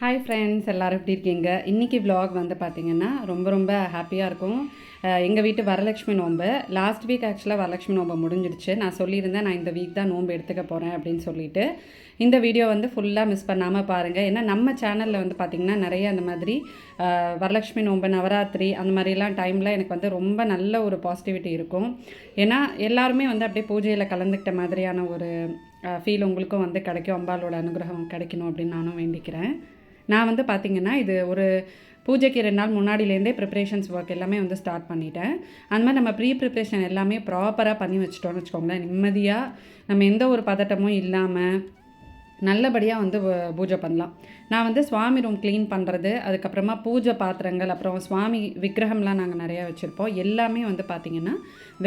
Hi friends, எல்லோரும் எப்படி இருக்கீங்க? இன்றைக்கி விலாக் வந்து பார்த்திங்கன்னா ரொம்ப ஹாப்பியாக இருக்கும். எங்கள் வீட்டு வரலட்சுமி நோன்பு லாஸ்ட் வீக் ஆக்சுவலாக வரலட்சுமி நோன்பு முடிஞ்சிடுச்சு. நான் சொல்லியிருந்தேன் நான் இந்த வீக் தான் நோன்பு எடுத்துக்க போகிறேன் அப்படின்னு சொல்லிட்டு. இந்த வீடியோ வந்து ஃபுல்லாக மிஸ் பண்ணாமல் பாருங்கள். ஏன்னா நம்ம சேனலில் வந்து பார்த்திங்கன்னா நிறைய அந்த மாதிரி வரலட்சுமி நோன்பு, நவராத்திரி அந்த மாதிரிலாம் டைமில் எனக்கு வந்து ரொம்ப நல்ல ஒரு பாசிட்டிவிட்டி இருக்கும். ஏன்னா எல்லாருமே வந்து அப்படியே பூஜையில் கலந்துக்கிட்ட மாதிரியான ஒரு ஃபீல் உங்களுக்கும் வந்து கிடைக்கும். அம்பாலோட அனுகிரகம் கிடைக்கணும் அப்படின்னு நானும் வேண்டிக்கிறேன். நான் வந்து பார்த்திங்கன்னா இது ஒரு பூஜைக்கு 2 நாள் முன்னாடியிலேருந்தே ப்ரிப்ரேஷன்ஸ் ஒர்க் எல்லாமே வந்து ஸ்டார்ட் பண்ணிட்டேன். அந்த மாதிரி நம்ம ப்ரிப்ரேஷன் எல்லாமே ப்ராப்பராக பண்ணி வச்சுட்டோன்னு வச்சுக்கோங்களேன், நிம்மதியாக நம்ம எந்த ஒரு பதட்டமும் இல்லாமல் நல்லபடியாக வந்து பூஜை பண்ணலாம். நான் வந்து சுவாமி ரூம் க்ளீன் பண்ணுறது, அதுக்கப்புறமா பூஜை பாத்திரங்கள், அப்புறம் சுவாமி விக்கிரகம்லாம் நாங்கள் நிறையா வச்சுருப்போம். எல்லாமே வந்து பார்த்திங்கன்னா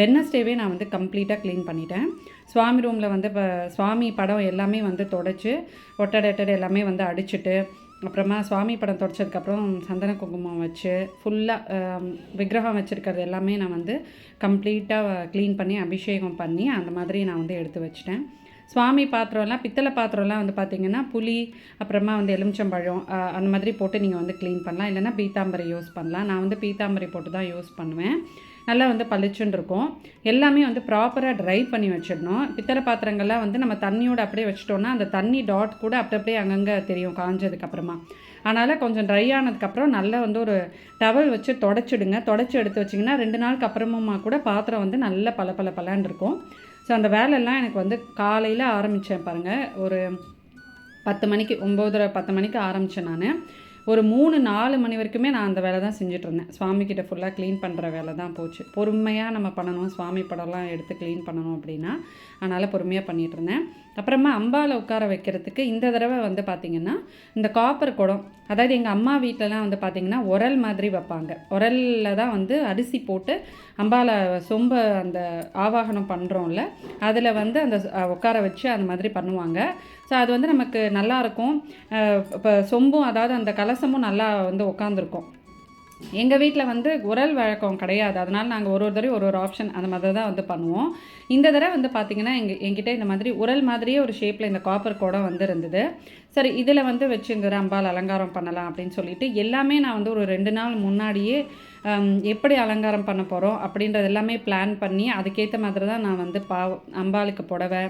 வெட்னஸ்டேவே நான் வந்து கம்ப்ளீட்டாக க்ளீன் பண்ணிட்டேன். சுவாமி ரூமில் வந்து இப்போ சுவாமி படம் எல்லாமே வந்து தொடச்சி ஒட்டடை எல்லாமே வந்து அடிச்சுட்டு, அப்புறமா சுவாமி படம் தொடச்சதுக்கப்புறம் சந்தன குங்குமம் வச்சு ஃபுல்லாக விக்கிரகம் வச்சுருக்கிறது எல்லாமே நான் வந்து கம்ப்ளீட்டாக க்ளீன் பண்ணி அபிஷேகம் பண்ணி அந்த மாதிரி நான் வந்து எடுத்து வச்சிட்டேன். சுவாமி பாத்திரம்லாம் பித்தளை பாத்திரம்லாம் வந்து பார்த்திங்கன்னா புளி, அப்புறமா வந்து எலுமிச்சம்பழம் அந்த மாதிரி போட்டு நீங்கள் வந்து க்ளீன் பண்ணலாம். இல்லைனா பீத்தாம்பரை யூஸ் பண்ணலாம். நான் வந்து பீத்தாம்பரை போட்டு தான் யூஸ் பண்ணுவேன். நல்லா வந்து பளிச்சுன்னு இருக்கும். எல்லாமே வந்து ப்ராப்பராக ட்ரை பண்ணி வச்சிடணும். பித்தளை பாத்திரங்கள்லாம் வந்து நம்ம தண்ணியோடு அப்படியே வச்சிட்டோன்னா அந்த தண்ணி டாட் கூட அப்படியே அங்கங்கே தெரியும் காஞ்சதுக்கப்புறமா. அதனால் கொஞ்சம் ட்ரை ஆனதுக்கப்புறம் நல்லா வந்து ஒரு டவல் வச்சு தொடச்சிடுங்க. தொடச்சி எடுத்து வச்சிங்கன்னா 2 நாளுக்கு அப்புறமா கூட பாத்திரம் வந்து நல்லா பலன்னு இருக்கும். ஸோ அந்த வேலையெல்லாம் எனக்கு வந்து காலையில் ஆரம்பித்தேன் பாருங்கள். ஒரு 10 மணிக்கு 9:30 10 மணிக்கு ஆரம்பித்தேன் நான். ஒரு 3-4 மணி வரைக்குமே நான் அந்த வேலை தான் செஞ்சிட்ருந்தேன். சுவாமிக்கிட்ட ஃபுல்லாக க்ளீன் பண்ணுற வேலை தான் போச்சு. பொறுமையாக நம்ம பண்ணணும், சுவாமி படம்லாம் எடுத்து க்ளீன் பண்ணணும் அப்படின்னா, அதனால் பொறுமையாக பண்ணிகிட்ருந்தேன். அப்புறமா அம்பாவில் உட்கார வைக்கிறதுக்கு இந்த தடவை வந்து பார்த்திங்கன்னா இந்த காப்பர் குடம், அதாவது எங்கள் அம்மா வீட்டிலலாம் வந்து பார்த்திங்கன்னா உரல் மாதிரி வைப்பாங்க. உரலில் தான் வந்து அரிசி போட்டு அம்பாவில் சொம்ப அந்த ஆவாகனம் பண்ணுறோம்ல, அதில் வந்து அந்த உட்கார வச்சு அந்த மாதிரி பண்ணுவாங்க. ஸோ அது வந்து நமக்கு நல்லாயிருக்கும். இப்போ சொம்பும் அதாவது அந்த கலசமும் நல்லா வந்து உட்காந்துருக்கும். எங்கள் வீட்டில் வந்து உரல் வழக்கம் கிடையாது. அதனால் நாங்கள் ஒரு தடவை ஒரு ஆப்ஷன் அந்த மாதிரி தான் வந்து பண்ணுவோம். இந்த தடவை வந்து பார்த்திங்கன்னா என்கிட்ட இந்த மாதிரி உரல் மாதிரியே ஒரு ஷேப்பில் இந்த காப்பர் குடம் வந்து இருந்தது. சரி இதில் வந்து வச்சு இந்த அம்பாள் அலங்காரம் பண்ணலாம் அப்படின்னு சொல்லிட்டு எல்லாமே நான் வந்து ஒரு 2 நாள் முன்னாடியே எப்படி அலங்காரம் பண்ண போகிறோம் அப்படின்றது எல்லாமே பிளான் பண்ணி அதுக்கேற்ற மாதிரி தான் நான் வந்து அம்பாளுக்கு புடவை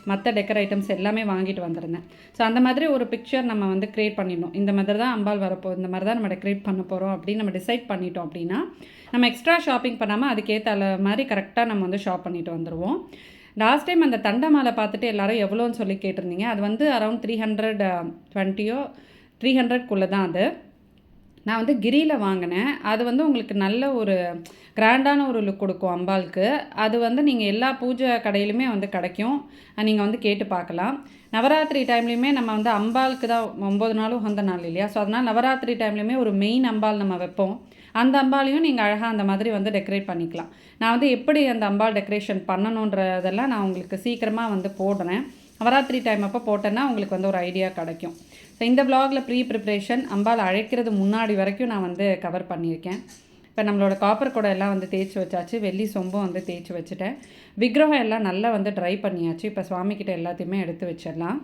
மற்ற டெக்கர் ஐட்டம்ஸ் எல்லாமே வாங்கிட்டு வந்திருந்தேன். ஸோ அந்த மாதிரி ஒரு பிக்சர் நம்ம வந்து க்ரியேட் பண்ணிடணும். இந்த மாதிரி தான் அம்பாள் இந்த மாதிரி தான் நம்ம டெக்கரேட் பண்ண போகிறோம் அப்படின்னு நம்ம டிசைட் பண்ணிட்டோம் அப்படின்னா நம்ம எக்ஸ்ட்ரா ஷாப்பிங் பண்ணாமல் அதுக்கேற்ற மாதிரி கரெக்டாக நம்ம வந்து ஷாப் பண்ணிட்டு வந்துடுவோம். லாஸ்ட் டைம் அந்த தண்டை மாலை பார்த்துட்டு எல்லோரும் எவ்வளோன்னு சொல்லி கேட்டிருந்தீங்க. அது வந்து அரௌண்ட் 320 300க்குள்ளே தான் அது. நான் வந்து கிரியில் வாங்கினேன். அது வந்து உங்களுக்கு நல்ல ஒரு கிராண்டான ஒரு லுக் கொடுக்கும் அம்பாளுக்கு. அது வந்து நீங்கள் எல்லா பூஜை கடையிலுமே வந்து கிடைக்கும். நீங்கள் வந்து கேட்டு பார்க்கலாம். நவராத்திரி டைம்லேயுமே நம்ம வந்து அம்பாளுக்கு தான் 9 நாளும் உகந்த நாள் இல்லையா? ஸோ அதனால் நவராத்திரி டைம்லேயுமே ஒரு மெயின் அம்பாள் நம்ம வைப்போம். அந்த அம்பாலையும் நீங்கள் அழகாக அந்த மாதிரி வந்து டெக்கரேட் பண்ணிக்கலாம். நான் வந்து எப்படி அந்த அம்பாள் டெக்கரேஷன் பண்ணணுன்றதெல்லாம் நான் உங்களுக்கு சீக்கிரமாக வந்து போடுறேன். நவராத்திரி டைம் அப்போ போட்டேன்னா உங்களுக்கு வந்து ஒரு ஐடியா கிடைக்கும். ஸோ இந்த வ்ளாகில் ப்ரிப்ரேஷன் அம்பாள் அழைக்கிறது முன்னாடி வரைக்கும் நான் வந்து கவர் பண்ணியிருக்கேன். இப்போ நம்மளோட காப்பர் குடம் எல்லாம் வந்து தேய்ச்சி வச்சாச்சு. வெள்ளி சொம்பும் வந்து தேய்ச்சி வச்சுட்டேன். விக்கிரகம் எல்லாம் நல்லா வந்து ட்ரை பண்ணியாச்சு. இப்போ சுவாமிக்கிட்ட எல்லாத்தையுமே எடுத்து வச்சிடலாம்.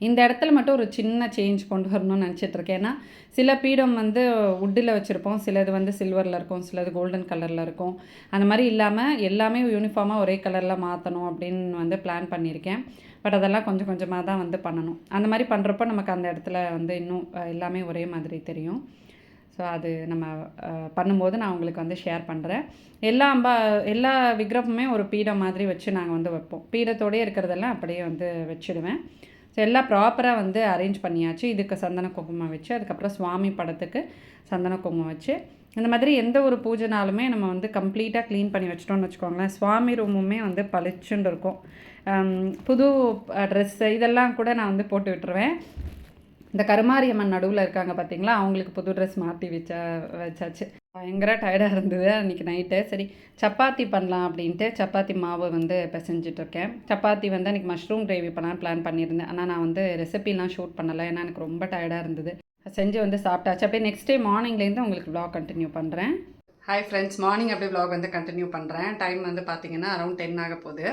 இந்த இடத்துல மட்டும் ஒரு சின்ன சேஞ்ச் கொண்டு வரணும்னு நினச்சிட்ருக்கேன். ஏன்னா சில பீடம் வந்து வுட்டில் வச்சுருப்போம், சிலது வந்து சில்வரில் இருக்கும், சிலது கோல்டன் கலரில் இருக்கும். அந்த மாதிரி இல்லாமல் எல்லாமே யூனிஃபார்மாக ஒரே கலரில் மாற்றணும் அப்படின்னு வந்து பிளான் பண்ணியிருக்கேன். பட் அதெல்லாம் கொஞ்சம் கொஞ்சமாக தான் வந்து பண்ணணும். அந்த மாதிரி பண்ணுறப்போ நமக்கு அந்த இடத்துல வந்து இன்னும் எல்லாமே ஒரே மாதிரி தெரியும். ஸோ அது நம்ம பண்ணும்போது நான் உங்களுக்கு வந்து ஷேர் பண்ணுறேன். எல்லா விக்கிரகமுமே ஒரு பீடம் மாதிரி வச்சு நாங்கள் வந்து வைப்போம். பீடத்தோடயே இருக்கிறதெல்லாம் அப்படியே வந்து வச்சுடுவேன். ஸோ எல்லாம் ப்ராப்பராக வந்து அரேஞ்ச் பண்ணியாச்சு. இதுக்கு சந்தன குங்குமம் வச்சு, அதுக்கப்புறம் சுவாமி படத்துக்கு சந்தன குங்குமம் வச்சு, இந்த மாதிரி எந்த ஒரு பூஜைனாலுமே நம்ம வந்து கம்ப்ளீட்டாக க்ளீன் பண்ணி வச்சிட்டோம்னு வச்சுக்கோங்களேன், சுவாமி ரூமுமே வந்து பளிச்சுன்னு இருக்கும். புது ட்ரெஸ்ஸு இதெல்லாம் கூட நான் வந்து போட்டு விட்டுருவேன். இந்த கருமாரியம்மன் நடுவில் இருக்காங்க பார்த்தீங்களா, அவங்களுக்கு புது ட்ரெஸ் மாற்றி வச்சாச்சு. பயங்கர டயர்டாக இருந்தது அன்றைக்கி நைட்டு. சரி சப்பாத்தி பண்ணலாம் அப்படின்ட்டு சப்பாத்தி மாவு வந்து பிசைஞ்சிட்ருக்கேன். சப்பாத்தி வந்து அன்றைக்கி மஷ்ரூம் கிரேவி பண்ணலான்னு பிளான் பண்ணியிருந்தேன். ஆனால் நான் வந்து ரெசிபிலாம் ஷூட் பண்ணலை, ஏன்னா எனக்கு ரொம்ப டயர்டாக இருந்தது. செஞ்சு வந்து சாப்பிட்டாச்சு. அப்படியே நெக்ஸ்ட் டே மார்னிங்லேருந்து உங்களுக்கு வ்ளாக் கண்டினியூ பண்ணுறேன். ஹாய் ஃப்ரெண்ட்ஸ், மார்னிங் அப்படியே வ்ளாக் வந்து கண்டினியூ பண்ணுறேன். டைம் வந்து பார்த்திங்கன்னா அரௌண்ட் 10 ஆக போகுது.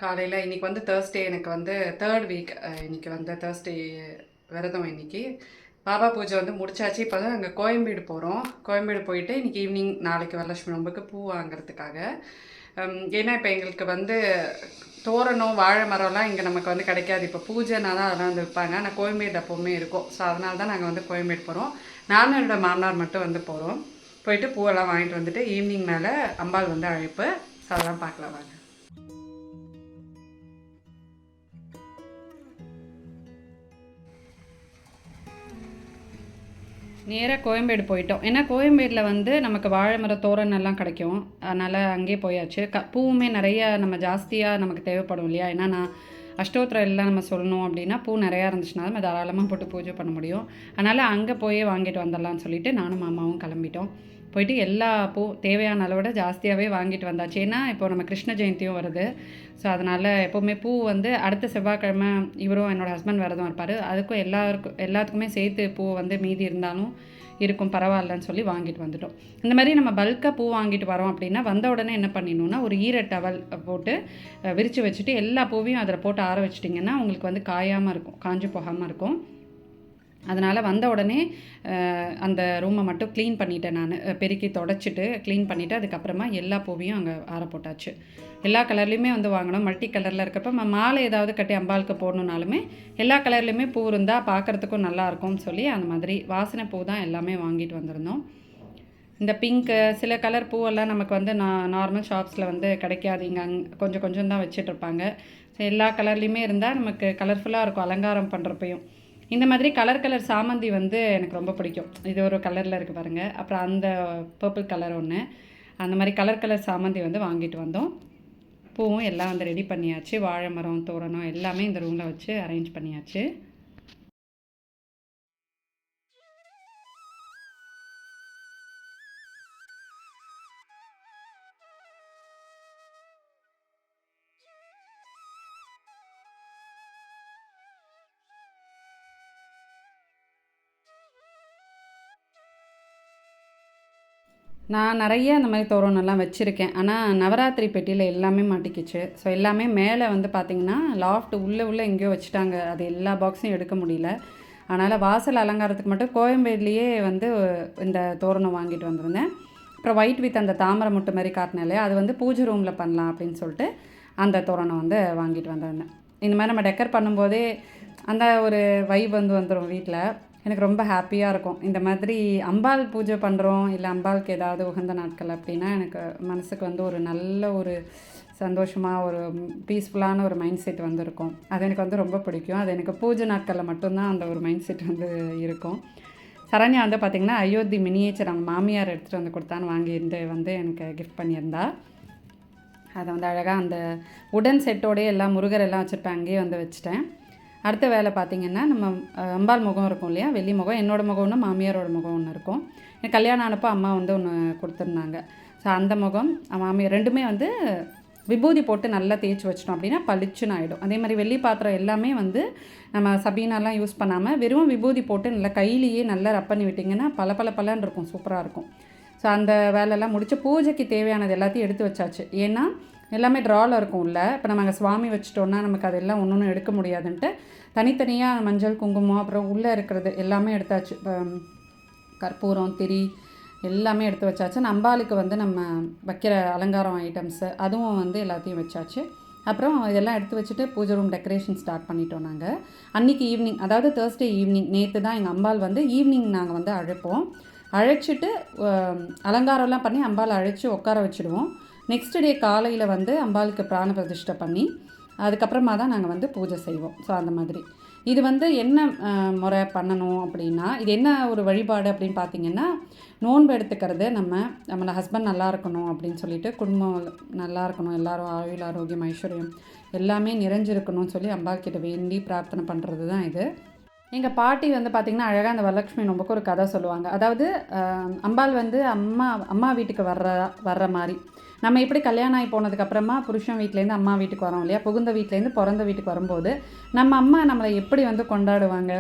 காலையில் இன்றைக்கி வந்து தேர்ஸ்டே, எனக்கு வந்து 3rd வீக். இன்றைக்கி வந்து தேர்ஸ்டே விரதம். இன்றைக்கி பாபா பூஜை வந்து முடிச்சாச்சு. இப்போ தான் நாங்கள் கோயம்பேடு போகிறோம். கோயம்பேடு போயிட்டு இன்றைக்கி ஈவினிங் நாளைக்கு வரலட்சுமி நோம்புக்கு பூ வாங்குறதுக்காக. ஏன்னா இப்போ எங்களுக்கு வந்து தோரணம் வாழை மரம்லாம் இங்கே நமக்கு வந்து கிடைக்காது. இப்போ பூஜைனா தான் அதெல்லாம் வந்து விற்பாங்க. ஆனால் கோயம்பேடு எப்போவுமே இருக்கும். ஸோ அதனால தான் நாங்கள் வந்து கோயம்பேடு போகிறோம். நானும் என்னோடய மாமனார் மட்டும் வந்து போகிறோம். போயிட்டு பூவெல்லாம் வாங்கிட்டு வந்துட்டு ஈவினிங் மேலே அம்பாள் வந்து அழைப்பு. ஸோ அதெல்லாம் பார்க்கலாம் வாங்க. நேராக கோயம்பேடு போயிட்டோம். ஏன்னா கோயம்பேடில் வந்து நமக்கு வாழை மர தோரணெல்லாம் கிடைக்கும். அதனால் அங்கேயே போயாச்சு. பூவுமே நிறையா நம்ம ஜாஸ்தியாக நமக்கு தேவைப்படும் இல்லையா? ஏன்னா நான் அஷ்டோத்திரம் எல்லாம் நம்ம சொல்லணும் அப்படின்னா பூ நிறையா இருந்துச்சுன்னா நம்ம தாராளமாக போட்டு பூஜை பண்ண முடியும். அதனால் அங்கே போய் வாங்கிட்டு வந்துடலான்னு சொல்லிவிட்டு நானும் மாமாவும் கிளம்பிட்டோம். போயிட்டு எல்லா பூ தேவையான அளவோட ஜாஸ்தியாகவே வாங்கிட்டு வந்தாச்சு. ஏன்னா இப்போ நம்ம கிருஷ்ண ஜெயந்தியும் வருது. ஸோ அதனால் எப்போவுமே பூ வந்து அடுத்த செவ்வாய்க்கிழமை இவரும் என்னோடய ஹஸ்பண்ட் விரதம் இருப்பார். அதுக்கும் எல்லாத்துக்குமே சேர்த்து பூ வந்து மீதி இருந்தாலும் இருக்கும், பரவாயில்லன்னு சொல்லி வாங்கிட்டு வந்துட்டோம். இந்த மாதிரி நம்ம பல்காக பூ வாங்கிட்டு வரோம் அப்படின்னா வந்த உடனே என்ன பண்ணிடணுன்னா ஒரு ஈர டவல் போட்டு விரித்து வச்சுட்டு எல்லா பூவையும் அதில் போட்டு ஆற வச்சிட்டிங்கன்னா உங்களுக்கு வந்து காயாமல் இருக்கும், காஞ்சு போகாமல் இருக்கும். அதனால் வந்த உடனே அந்த ரூமை மட்டும் க்ளீன் பண்ணிவிட்டேன். நான் பெருக்கி தொடச்சிட்டு க்ளீன் பண்ணிவிட்டு அதுக்கப்புறமா எல்லா பூவையும் அங்கே ஆற போட்டாச்சு. எல்லா கலர்லேயுமே வந்து வாங்கினோம். மல்டி கலரில் இருக்கப்போ மாலை ஏதாவது கட்டி அம்பாளுக்கு போடணுன்னாலுமே எல்லா கலர்லேயுமே பூ இருந்தால் பார்க்குறதுக்கும் நல்லாயிருக்கும்னு சொல்லி அந்த மாதிரி வாசனை பூ தான் எல்லாமே வாங்கிட்டு வந்திருந்தோம். இந்த பிங்க்கு சில கலர் பூவெல்லாம் நமக்கு வந்து நார்மல் ஷாப்ஸில் வந்து கிடைக்காது. இங்கே கொஞ்சம் கொஞ்சம் தான் வச்சிட்ருப்பாங்க. ஸோ எல்லா கலர்லேயுமே இருந்தால் நமக்கு கலர்ஃபுல்லாக இருக்கும் அலங்காரம் பண்ணுறப்பையும். இந்த மாதிரி கலர் சாமந்தி வந்து எனக்கு ரொம்ப பிடிக்கும். இது ஒரு கலரில் இருக்குது பாருங்கள். அப்புறம் அந்த பர்பிள் கலர் ஒன்று, அந்த மாதிரி கலர் சாமந்தி வந்து வாங்கிட்டு வந்தோம். பூவும் எல்லாம் வந்து ரெடி பண்ணியாச்சு. வாழை மரம் தோரணம் எல்லாமே இந்த ரூமில் வச்சு அரேஞ்ச் பண்ணியாச்சு. நான் நிறைய அந்த மாதிரி தோரணம்லாம் வச்சுருக்கேன். ஆனால் நவராத்திரி பெட்டியில் எல்லாமே மாட்டிக்கிச்சு. ஸோ எல்லாமே மேலே வந்து பார்த்திங்கன்னா லாஃப்ட் உள்ளே எங்கேயோ வச்சுட்டாங்க. அது எல்லா பாக்ஸையும் எடுக்க முடியல. அதனால் வாசல் அலங்காரத்துக்கு மட்டும் கோயம்பேடுலேயே வந்து இந்த தோரணம் வாங்கிட்டு வந்திருந்தேன். அப்புறம் ஒயிட் வித் அந்த தாமரை முட்டை மாதிரி காட்டினேன் இல்லையா, அது வந்து பூஜை ரூமில் பண்ணலாம் அப்படின்னு சொல்லிட்டு அந்த தோரணம் வந்து வாங்கிட்டு வந்திருந்தேன். இந்த மாதிரி நம்ம டெக்கர் பண்ணும்போதே அந்த ஒரு வைப் வந்து வந்துடும் வீட்டில். எனக்கு ரொம்ப ஹாப்பியாக இருக்கும். இந்த மாதிரி அம்பாள் பூஜை பண்ணுறோம், இல்லை அம்பாளுக்கு ஏதாவது உகந்த நாட்கள் அப்படின்னா எனக்கு மனசுக்கு வந்து ஒரு நல்ல ஒரு சந்தோஷமாக ஒரு பீஸ்ஃபுல்லான ஒரு மைண்ட் செட் வந்து இருக்கும். அது எனக்கு வந்து ரொம்ப பிடிக்கும். அது எனக்கு பூஜை நாட்களில் மட்டும்தான் அந்த ஒரு மைண்ட் செட் வந்து இருக்கும். சரண்யா வந்து பார்த்திங்கன்னா அயோத்தி மினியேச்சர் அவங்க மாமியார் எடுத்துகிட்டு வந்து கொடுத்தான்னு வாங்கியிருந்து வந்து எனக்கு கிஃப்ட் பண்ணியிருந்தா. அதை வந்து அழகாக அந்த உடன் செட்டோடையே எல்லாம் முருகர் எல்லாம் வச்சுருப்பேன், அங்கேயே வந்து வச்சுட்டேன். அடுத்த வேலை பார்த்திங்கன்னா நம்ம அம்பாள் முகம் இருக்கும் இல்லையா, வெள்ளி முகம், என்னோடய முகம் ஒன்று, மாமியாரோட முகம் ஒன்று இருக்கும். எனக்கு கல்யாணம் ஆனப்போ அம்மா வந்து ஒன்று கொடுத்துருந்தாங்க. ஸோ அந்த முகம் மாமியார் ரெண்டுமே வந்து விபூதி போட்டு நல்லா தேய்ச்சி வச்சிட்டோம் அப்படின்னா பளிச்சுன்னு ஆகிடும். அதே மாதிரி வெள்ளி பாத்திரம் எல்லாமே வந்து நம்ம சபீனாலாம் யூஸ் பண்ணாமல் வெறும் விபூதி போட்டு நல்லா கையிலேயே நல்லா ரப் பண்ணி விட்டிங்கன்னா பலன்னு இருக்கும், சூப்பராக இருக்கும். ஸோ அந்த வேலையெல்லாம் முடிச்சு பூஜைக்கு தேவையானது எல்லாத்தையும் எடுத்து வச்சாச்சு. ஏன்னா எல்லாமே ட்ராவில் இருக்கும் உள்ள. இப்போ நம்ம அங்கே சுவாமி வச்சுட்டோன்னா நமக்கு அதெல்லாம் ஒன்று எடுக்க முடியாதுன்ட்டு தனித்தனியாக மஞ்சள் குங்குமம் அப்புறம் உள்ளே இருக்கிறது எல்லாமே எடுத்தாச்சு. இப்போ கற்பூரம் திரி எல்லாமே எடுத்து வச்சாச்சு. அம்பாளுக்கு வந்து நம்ம வைக்கிற அலங்காரம் ஐட்டம்ஸு அதுவும் வந்து எல்லாத்தையும் வச்சாச்சு. அப்புறம் இதெல்லாம் எடுத்து வச்சுட்டு பூஜை ரூம் டெக்கரேஷன் ஸ்டார்ட் பண்ணிட்டோம். நாங்கள் அன்றைக்கி ஈவினிங், அதாவது தேர்ஸ்டே ஈவினிங், நேற்று தான் எங்கள் அம்பாள் வந்து ஈவினிங் நாங்கள் வந்து அழைப்போம். அழைச்சிட்டு அலங்காரம்லாம் பண்ணி அம்பாள் அழைச்சி உட்கார வச்சுடுவோம். நெக்ஸ்ட் டே காலையில் வந்து அம்பாளுக்கு பிராண பிரதிஷ்டை பண்ணி அதுக்கப்புறமா தான் நாங்கள் வந்து பூஜை செய்வோம். ஸோ அந்த மாதிரி இது வந்து என்ன முறை பண்ணணும் அப்படின்னா, இது என்ன ஒரு வழிபாடு அப்படின்னு பார்த்திங்கன்னா, நோன்பு எடுத்துக்கிறது நம்ம ஹஸ்பண்ட் நல்லா இருக்கணும் அப்படின்னு சொல்லிட்டு, குடும்பம் நல்லா இருக்கணும், எல்லோரும் ஆயுள் ஆரோக்கியம் ஐஸ்வர்யம் எல்லாமே நிறைஞ்சிருக்கணும்னு சொல்லி அம்பாள் கிட்ட வேண்டி பிரார்த்தனை பண்ணுறது தான் இது. எங்கள் பாட்டி வந்து பார்த்திங்கன்னா அழகாக அந்த வரலட்சுமி நோம்புக்கு ஒரு கதை சொல்லுவாங்க. அதாவது அம்பாள் வந்து அம்மா வீட்டுக்கு வர்ற மாதிரி நம்ம எப்படி கல்யாணம் ஆகி போனதுக்கப்புறமா புருஷன் வீட்டிலேருந்து அம்மா வீட்டுக்கு வரோம் இல்லையா, புகுந்த வீட்டிலேருந்து பிறந்த வீட்டுக்கு வரும்போது நம்ம அம்மா நம்மளை எப்படி வந்து கொண்டாடுவாங்க,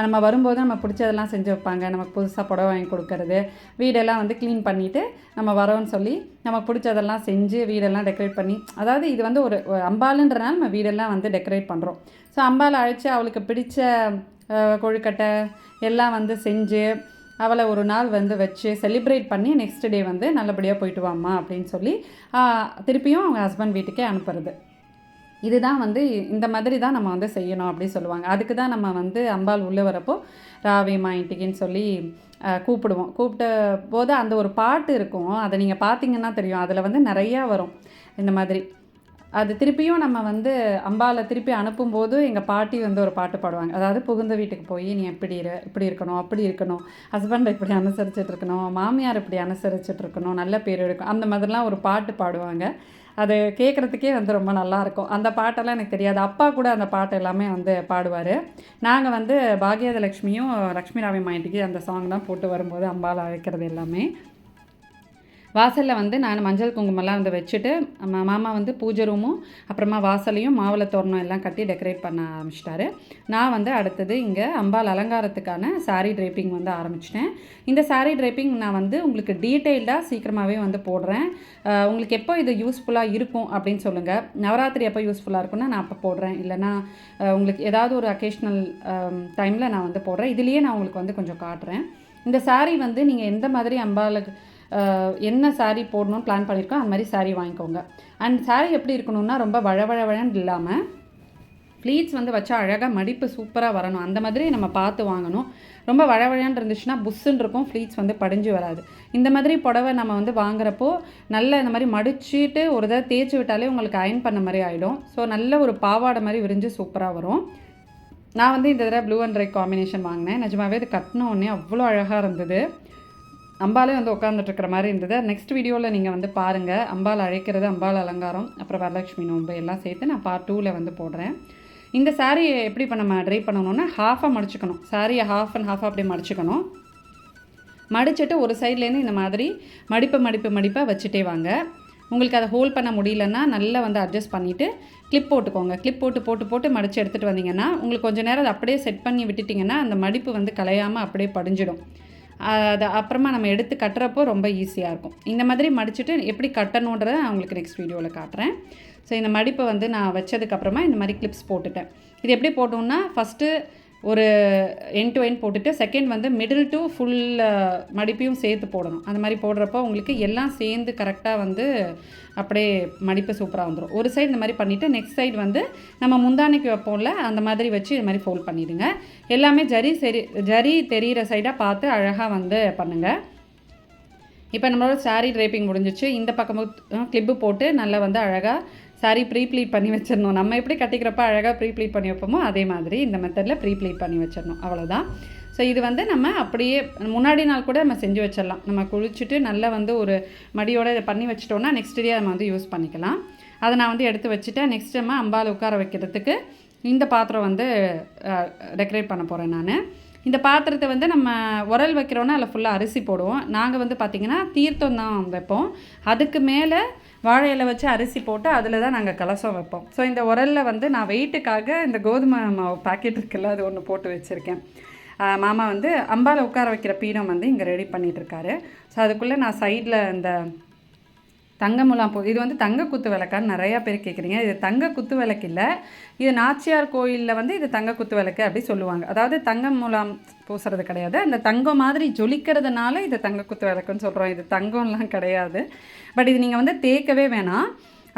நம்ம வரும்போது நம்ம பிடிச்சதெல்லாம் செஞ்சு வைப்பாங்க, நமக்கு புதுசாக புடவை வாங்கி கொடுக்கறது, வீடெல்லாம் வந்து க்ளீன் பண்ணிவிட்டு நம்ம வரோன்னு சொல்லி நமக்கு பிடிச்சதெல்லாம் செஞ்சு வீடெல்லாம் டெக்கரேட் பண்ணி, அதாவது இது வந்து ஒரு அம்பாளுன்றனால நம்ம வீடெல்லாம் வந்து டெக்கரேட் பண்ணுறோம். ஸோ அம்பாளை அழைச்சி அவளுக்கு பிடிச்ச கொழுக்கட்டை எல்லாம் வந்து செஞ்சு அவளை ஒரு நாள் வந்து வச்சு செலிப்ரேட் பண்ணி நெக்ஸ்ட் டே வந்து நல்லபடியாக போயிட்டு வாம்மா அப்படின்னு சொல்லி திருப்பியும் அவங்க ஹஸ்பண்ட் வீட்டுக்கே அனுப்புறது. இதுதான் வந்து இந்த மாதிரி தான் நம்ம வந்து செய்யணும் அப்படி சொல்லுவாங்க. அதுக்கு தான் நம்ம வந்து அம்பாள் உள்ளே வரப்போ ராவேமா இன்ட்டிக்குன்னு சொல்லி கூப்பிடுவோம். கூப்பிட்ட போது அந்த ஒரு பாட்டு இருக்கும், அதை நீங்கள் பார்த்தீங்கன்னா தெரியும். அதில் வந்து நிறையா வரும் இந்த மாதிரி. அது திருப்பியும் நம்ம வந்து அம்பாவை திருப்பி அனுப்பும்போது எங்கள் பாட்டி வந்து ஒரு பாட்டு பாடுவாங்க. அதாவது புகுந்த வீட்டுக்கு போய் நீ இப்படி இருக்கணும், அப்படி இருக்கணும், ஹஸ்பண்டை இப்படி அனுசரிச்சுட்டு இருக்கணும், மாமியார் இப்படி அனுசரிச்சுட்டு இருக்கணும், நல்ல பேர் எடுக்கும், அந்த மாதிரிலாம் ஒரு பாட்டு பாடுவாங்க. அது கேட்குறதுக்கே வந்து ரொம்ப நல்லாயிருக்கும். அந்த பாட்டெல்லாம் எனக்கு தெரியாது. அப்பா கூட அந்த பாட்டு எல்லாமே வந்து பாடுவார். நாங்கள் வந்து பாக்யத லக்ஷ்மியும் லக்ஷ்மி ராவி மாயிட்டிக்கு அந்த சாங் தான் போட்டு வரும்போது அம்பாவை அழைக்கிறது எல்லாமே. வாசலில் வந்து நான் மஞ்சள் குங்குமம்லாம் வந்து வச்சுட்டு மாமா வந்து பூஜை ரூமும் அப்புறமா வாசலையும் மாவிளை தோரணம் எல்லாம் கட்டி டெக்கரேட் பண்ண ஆரம்பிச்சிட்டாரு. நான் வந்து அடுத்தது இங்கே அம்பாள் அலங்காரத்துக்கான சாரீ ட்ரேப்பிங் வந்து ஆரம்பிச்சிட்டேன். இந்த சாரீ ட்ரேப்பிங் நான் வந்து உங்களுக்கு டீட்டெயில்டாக சீக்கிரமாகவே வந்து போடுறேன். உங்களுக்கு எப்போ இது யூஸ்ஃபுல்லாக இருக்கும் அப்படின்னு சொல்லுங்கள். நவராத்திரி எப்போ யூஸ்ஃபுல்லாக இருக்குன்னா நான் அப்போ போடுறேன், இல்லைனா உங்களுக்கு ஏதாவது ஒரு அக்கேஷ்னல் டைமில் நான் வந்து போடுறேன். இதுலேயே நான் உங்களுக்கு வந்து கொஞ்சம் காட்டுறேன். இந்த சாரீ வந்து நீங்கள் எந்த மாதிரி அம்பாளுக்கு என்ன சாரீ போடணும்னு பிளான் பண்ணியிருக்கோம் அந்த மாதிரி சாரீ வாங்கிக்கோங்க. அண்ட் சாரீ எப்படி இருக்கணும்னா ரொம்ப வழவழன்னு இல்லாமல் ப்ளீட்ஸ் வந்து வச்சா அழகாக மடிப்பு சூப்பராக வரணும். அந்த மாதிரி நம்ம பார்த்து வாங்கணும். ரொம்ப வழவழன்னு இருந்துச்சுன்னா புஷ்ஷுன்னு இருக்கும், ப்ளீட்ஸ் வந்து படிஞ்சு வராது. இந்த மாதிரி புடவை நம்ம வந்து வாங்குறப்போ நல்ல இந்த மாதிரி மடிச்சுட்டு ஒரு தடவை தேய்ச்சி விட்டாலே உங்களுக்கு அயன் பண்ண மாதிரி ஆகிடும். ஸோ நல்ல ஒரு பாவாடை மாதிரி விரிஞ்சு சூப்பராக வரும். நான் வந்து இந்த தடவை ப்ளூ அண்ட் ரெட் காம்பினேஷன் வாங்கினேன். நிஜமாகவே இது கட்டின உடனே அவ்வளோ அழகாக இருந்தது. அம்பாலே வந்து உட்காந்துட்டுருக்கிற மாதிரி இருந்தது. நெக்ஸ்ட் வீடியோவில் நீங்கள் வந்து பாருங்கள். அம்பாள் அழைக்கிறது, அம்பாள் அலங்காரம், அப்புறம் வரலட்சுமி நோன்பு எல்லாம் சேர்த்து நான் பார்ட் 2ல் வந்து போடுறேன். இந்த சாரியை எப்படி இப்போ நம்ம ட்ரை பண்ணணும்னா ஹாஃபாக மடிச்சுக்கணும். சாரியை ஹாஃப் அண்ட் ஹாஃபாக அப்படியே மடிச்சுக்கணும். மடிச்சுட்டு ஒரு சைட்லேருந்து இந்த மாதிரி மடிப்பை வச்சுட்டே வாங்க. உங்களுக்கு அதை ஹோல்ட் பண்ண முடியலன்னா நல்லா வந்து அட்ஜஸ்ட் பண்ணிவிட்டு கிளிப் போட்டுக்கோங்க. கிளிப் போட்டு மடித்து எடுத்துகிட்டு வந்தீங்கன்னா உங்களுக்கு கொஞ்சம் நேரம் அதை அப்படியே செட் பண்ணி விட்டுட்டிங்கன்னா அந்த மடிப்பு வந்து கலையாமல் அப்படியே படிஞ்சிடும். அதை அப்புறமா நம்ம எடுத்து கட்டுறப்போ ரொம்ப ஈஸியாக இருக்கும். இந்த மாதிரி மடிச்சுட்டு எப்படி கட்டணுன்றதை நான் உங்களுக்கு நெக்ஸ்ட் வீடியோவில் காட்டுறேன். ஸோ இந்த மடிப்பை வந்து நான் வச்சதுக்கப்புறமா இந்த மாதிரி கிளிப்ஸ் போட்டுட்டேன். இது எப்படி போட்டோம்னா ஃபஸ்ட்டு ஒரு எண்ட் டு எண்ட் போட்டுட்டு செகண்ட் வந்து மிடில் டு ஃபுல் மடிப்பையும் சேர்த்து போடணும். அந்த மாதிரி போடுறப்போ உங்களுக்கு எல்லாம் சேர்ந்து கரெக்டாக வந்து அப்படியே மடிப்பு சூப்பராக வந்துடும். ஒரு சைடு இந்த மாதிரி பண்ணிவிட்டு நெக்ஸ்ட் சைடு வந்து நம்ம முந்தானைக்கு வைப்போம்ல அந்த மாதிரி வச்சு இது மாதிரி ஃபோல்ட் பண்ணிவிடுங்க. எல்லாமே ஜரி தெரிகிற சைடாக பார்த்து அழகாக வந்து பண்ணுங்கள். இப்போ நம்மளோட சாரீ ட்ரேப்பிங் முடிஞ்சிச்சு. இந்த பக்கமும் கிளிப்பு போட்டு நல்லா வந்து அழகாக சாரீ ப்ளீட் பண்ணி வச்சிடணும். நம்ம எப்படி கட்டிக்கிறப்ப அழகாக ப்ளீட் பண்ணி வைப்போமோ அதே மாதிரி இந்த மெத்தடில் ப்ளீட் பண்ணி வச்சிடணும். அவ்வளோதான். ஸோ இது வந்து நம்ம அப்படியே முன்னாடி நாள் கூட நம்ம செஞ்சு வச்சிடலாம். நம்ம குளிச்சுட்டு நல்லா வந்து ஒரு மடியோடு இதை பண்ணி வச்சிட்டோன்னா நெக்ஸ்ட் டே நம்ம வந்து யூஸ் பண்ணிக்கலாம். அதை நான் வந்து எடுத்து வச்சுட்டேன். நெக்ஸ்ட் நம்ம அம்பாள் உட்கார வைக்கிறதுக்கு இந்த பாத்திரம் வந்து டெக்கரேட் பண்ண போகிறேன் நான். இந்த பாத்திரத்தை வந்து நம்ம உரல் வைக்கிறோன்னா அதில் ஃபுல்லாக அரிசி போடுவோம். நாங்கள் வந்து பார்த்திங்கன்னா தீர்த்தம் தான் வைப்போம். அதுக்கு மேலே வாழை இலை வச்சு அரிசி போட்டு அதில் தான் நாங்கள் கலசம் வைப்போம். ஸோ இந்த உரலில் வந்து நான் வெயிட்டுக்காக இந்த கோதுமை மாவு பாக்கெட் இருக்குல்ல அது ஒன்று போட்டு வச்சுருக்கேன். மாமா வந்து அம்பாவில் உட்கார வைக்கிற பீடம் வந்து இங்கே ரெடி பண்ணிகிட்ருக்காரு. ஸோ அதுக்குள்ளே நான் சைடில் இந்த தங்க முலாம் இது வந்து தங்க குத்து விளக்கான்னு நிறையா பேர் கேட்குறீங்க. இது தங்க குத்து விளக்கு இல்லை, இது நாச்சியார் கோயிலில் வந்து இது தங்க குத்து விளக்கு அப்படி சொல்லுவாங்க. அதாவது தங்க முலாம் பூசுறது கிடையாது, அந்த தங்கம் மாதிரி ஜொலிக்கிறதுனால இது தங்க குத்து விளக்குன்னு சொல்கிறோம். இது தங்கம்லாம் கிடையாது. பட் இது நீங்கள் வந்து தேய்க்கவே வேணாம்.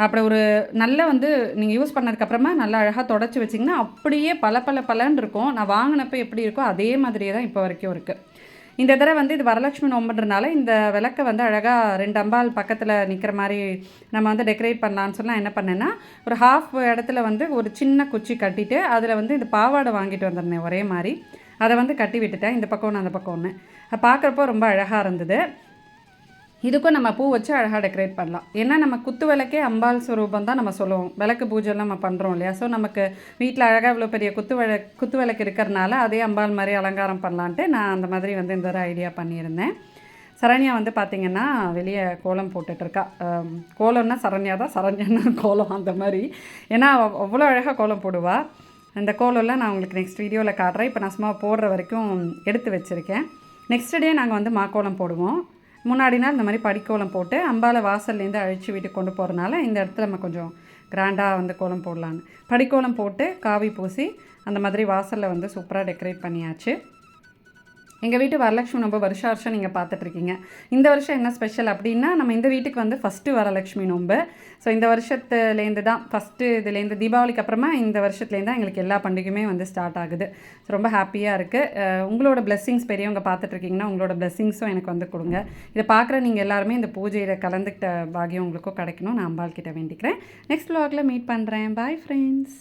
அப்புறம் ஒரு நல்ல வந்து நீங்கள் யூஸ் பண்ணதுக்கப்புறமா நல்லா அழகாக தொடச்சி வச்சிங்கன்னா அப்படியே பலன்னு இருக்கும். நான் வாங்கினப்போ எப்படி இருக்கோ அதே மாதிரியே தான் இப்போ வரைக்கும் இருக்குது. இந்த தடவை வந்து இது வரலட்சுமி நோம்புன்றனால இந்த விளக்கை வந்து அழகாக 2 அம்பாள் பக்கத்தில் நிற்கிற மாதிரி நம்ம வந்து டெக்கரேட் பண்ணலான்னு சொல்லி நான் என்ன பண்ணேன்னா ஒரு ஹாஃப் இடத்துல வந்து ஒரு சின்ன குச்சி கட்டிட்டு அதில் வந்து இந்த பாவாடை வாங்கிட்டு வந்திருந்தேன் ஒரே மாதிரி. அதை வந்து கட்டி விட்டுட்டேன். இந்த பக்கம் ஒன்று அந்த பக்கம் ஒன்று. பார்க்குறப்போ ரொம்ப அழகாக இருந்தது. இதுக்கும் நம்ம பூ வச்சு அழகாக டெக்கரேட் பண்ணலாம். ஏன்னா நம்ம குத்து விளக்கே அம்பாள் ஸ்வரூபம் தான் நம்ம சொல்லுவோம். விளக்கு பூஜைலாம் நம்ம பண்ணுறோம் இல்லையா. ஸோ நமக்கு வீட்டில் அழகாக இவ்வளோ பெரிய குத்து விளக்கு இருக்கிறனால அதே அம்பாள் மாதிரி அலங்காரம் பண்ணலான்ட்டு நான் அந்த மாதிரி வந்து இந்த ஒரு ஐடியா பண்ணியிருந்தேன். சரண்யா வந்து பார்த்திங்கன்னா வெளியே கோலம் போட்டுட்ருக்கா. கோலம்னா சரண்யா தான், சரண்யானா கோலம் அந்த மாதிரி. ஏன்னா அவ்வளோ அழகாக கோலம் போடுவாள். அந்த கோலம்லாம் நான் உங்களுக்கு நெக்ஸ்ட் வீடியோவில் காட்டுறேன். இப்போ நான் சும்மா போடுற வரைக்கும் எடுத்து வச்சுருக்கேன். நெக்ஸ்ட் டே நாங்கள் வந்து மாக்கோலம் போடுவோம். முன்னாடி நாள் இந்த மாதிரி படிக்கோலம் போட்டு அம்பாலை வாசல்லேருந்து அழிச்சு வீட்டுக்கு கொண்டு போகிறதுனால இந்த இடத்துல நம்ம கொஞ்சம் கிராண்டாக வந்து கோலம் போடலான்னு படிக்கோலம் போட்டு காவி பூசி அந்த மாதிரி வாசலில் வந்து சூப்பராக டெக்கரேட் பண்ணியாச்சு. எங்கள் வீட்டு வரலட்சுமி நோம்பு வருஷம் நீங்கள் பார்த்துட்ருக்கீங்க. இந்த வருஷம் என்ன ஸ்பெஷல் அப்படின்னா, நம்ம இந்த வீட்டுக்கு வந்து ஃபஸ்ட்டு வரலட்சுமி நோம்பு. ஸோ இந்த வருஷத்துலேருந்து தான் ஃபஸ்ட்டு இதுலேருந்து தீபாவளிக்கு அப்புறமா இந்த வருஷத்துலேருந்து தான் எங்களுக்கு எல்லா பண்டிகையுமே வந்து ஸ்டார்ட் ஆகுது. ஸோ ரொம்ப ஹாப்பியாக இருக்குது. உங்களோட பிளெஸ்ஸிங்ஸ் பெரியவங்க பார்த்துட்ருக்கீங்கன்னா உங்களோட பிளெஸ்ஸிங்ஸும் எனக்கு வந்து கொடுங்க. இதை பார்க்குற நீங்கள் எல்லாருமே இந்த பூஜையில் கலந்துக்கிட்ட பாக்கியம் உங்களுக்கும் கிடைக்கணும் நான் அம்பாள் கிட்ட வேண்டிக்கிறேன். நெக்ஸ்ட் vlogல மீட் பண்ணுறேன். Bye friends.